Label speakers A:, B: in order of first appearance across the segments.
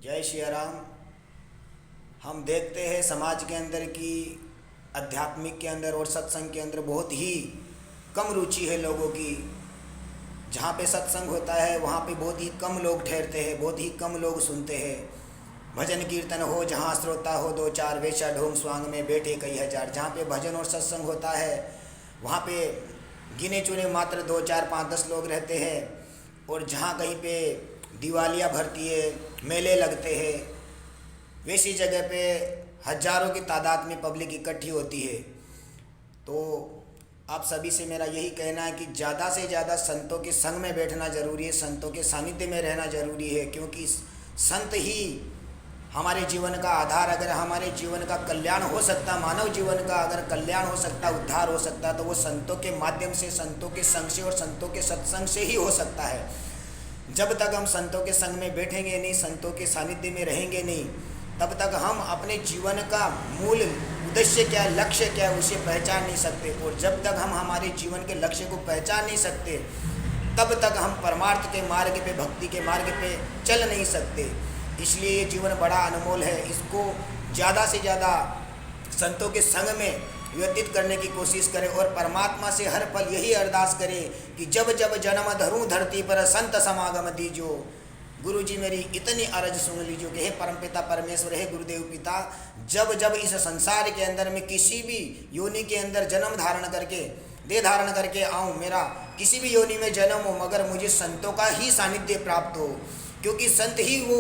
A: जय श्री राम। हम देखते हैं समाज के अंदर की आध्यात्मिक के अंदर और सत्संग के अंदर बहुत ही कम रुचि है लोगों की। जहाँ पे सत्संग होता है वहाँ पे बहुत ही कम लोग ठहरते हैं, बहुत ही कम लोग सुनते हैं। भजन कीर्तन हो जहाँ श्रोता हो दो चार, वेशा ढोंग स्वांग में बैठे कई हजार। जहाँ पे भजन और सत्संग होता है वहाँ पे गिने चुने मात्र 2 4 5 10 लोग रहते हैं। और जहाँ कहीं पे दिवालियाँ भरती है, मेले लगते हैं, वैसी जगह पे हजारों की तादाद में पब्लिक इकट्ठी होती है। तो आप सभी से मेरा यही कहना है कि ज़्यादा से ज़्यादा संतों के संग में बैठना ज़रूरी है, संतों के सानिध्य में रहना ज़रूरी है। क्योंकि संत ही हमारे जीवन का आधार। अगर हमारे जीवन का कल्याण हो सकता, मानव जीवन का अगर कल्याण हो सकता, उद्धार हो सकता, तो वो संतों के माध्यम से, संतों के संग से और संतों के सत्संग से ही हो सकता है। जब तक हम संतों के संग में बैठेंगे नहीं, संतों के सानिध्य में रहेंगे नहीं, तब तक हम अपने जीवन का मूल उद्देश्य क्या है, लक्ष्य क्या है, उसे पहचान नहीं सकते। और जब तक हम हमारे जीवन के लक्ष्य को पहचान नहीं सकते, तब तक हम परमार्थ के मार्ग पे, भक्ति के मार्ग पे चल नहीं सकते। इसलिए ये जीवन बड़ा अनमोल है। इसको ज़्यादा से ज़्यादा संतों के संग में व्यतीत करने की कोशिश करें और परमात्मा से हर पल यही अरदास करें कि जब जब जन्म धरूं धरती पर संत समागम दीजो। गुरु जी मेरी इतनी अरज सुन लीजिए कि हे परमपिता परमेश्वर, हे गुरुदेव पिता, जब जब इस संसार के अंदर में किसी भी योनि के अंदर जन्म धारण करके, देह धारण करके आऊँ, मेरा किसी भी योनि में जन्म हो, मगर मुझे संतों का ही सानिध्य प्राप्त हो। क्योंकि संत ही वो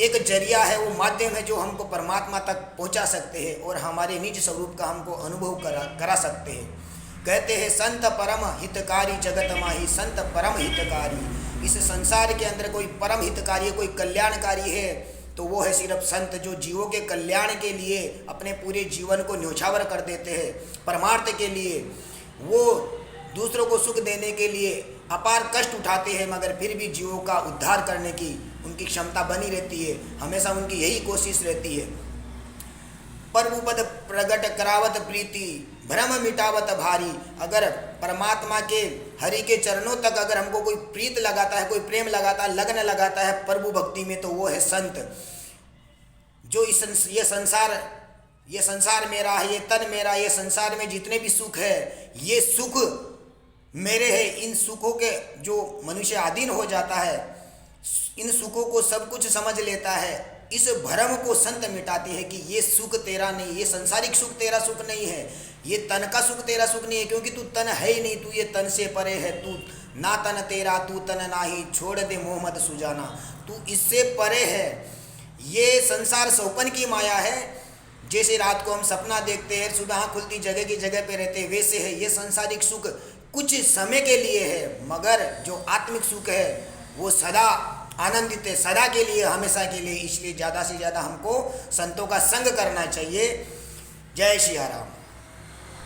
A: एक जरिया है, वो माध्यम है जो हमको परमात्मा तक पहुंचा सकते हैं और हमारे निज स्वरूप का हमको अनुभव करा सकते हैं। कहते हैं संत परम हितकारी जगत माही, संत परम हितकारी। इस संसार के अंदर कोई परम हितकारी है, कोई कल्याणकारी है, तो वो है सिर्फ संत, जो जीवों के कल्याण के लिए अपने पूरे जीवन को न्यौछावर कर देते हैं। परमार्थ के लिए वो दूसरों को सुख देने के लिए अपार कष्ट उठाते हैं, मगर फिर भी जीवों का उद्धार करने की उनकी क्षमता बनी रहती है। हमेशा उनकी यही कोशिश रहती है। प्रभुपद प्रगट करावत प्रीति, भ्रम मिटावत भारी। अगर परमात्मा के हरि के चरणों तक अगर हमको कोई प्रीत लगाता है, कोई प्रेम लगाता है, लगन लगाता है प्रभु भक्ति में, तो वो है संत। जो ये संसार मेरा है, ये तन मेरा, ये संसार में जितने भी सुख है, ये सुख मेरे हैं। इन सुखों के जो मनुष्य अधीन हो जाता है, इन सुखों को सब कुछ समझ लेता है, इस भ्रम को संत मिटाते हैं कि ये सुख तेरा नहीं, ये संसारिक सुख तेरा सुख नहीं है, ये तन का सुख तेरा सुख नहीं है। क्योंकि तू तन है ही नहीं, तू ये तन से परे है। तू ना तन तेरा, तू तन नाही, छोड़ दे मोहम्मद सुजाना। तू इससे परे है। ये संसार सौपन की माया है। जैसे रात को हम सपना देखते हैं, सुबह खुलती जगह की जगह पे रहते हैं, वैसे है ये संसारिक सुख कुछ समय के लिए है, मगर जो आत्मिक सुख है वो सदा आनंदित है, सदा के लिए, हमेशा के लिए। इसलिए ज़्यादा से ज़्यादा हमको संतों का संग करना चाहिए। जय श्री राम।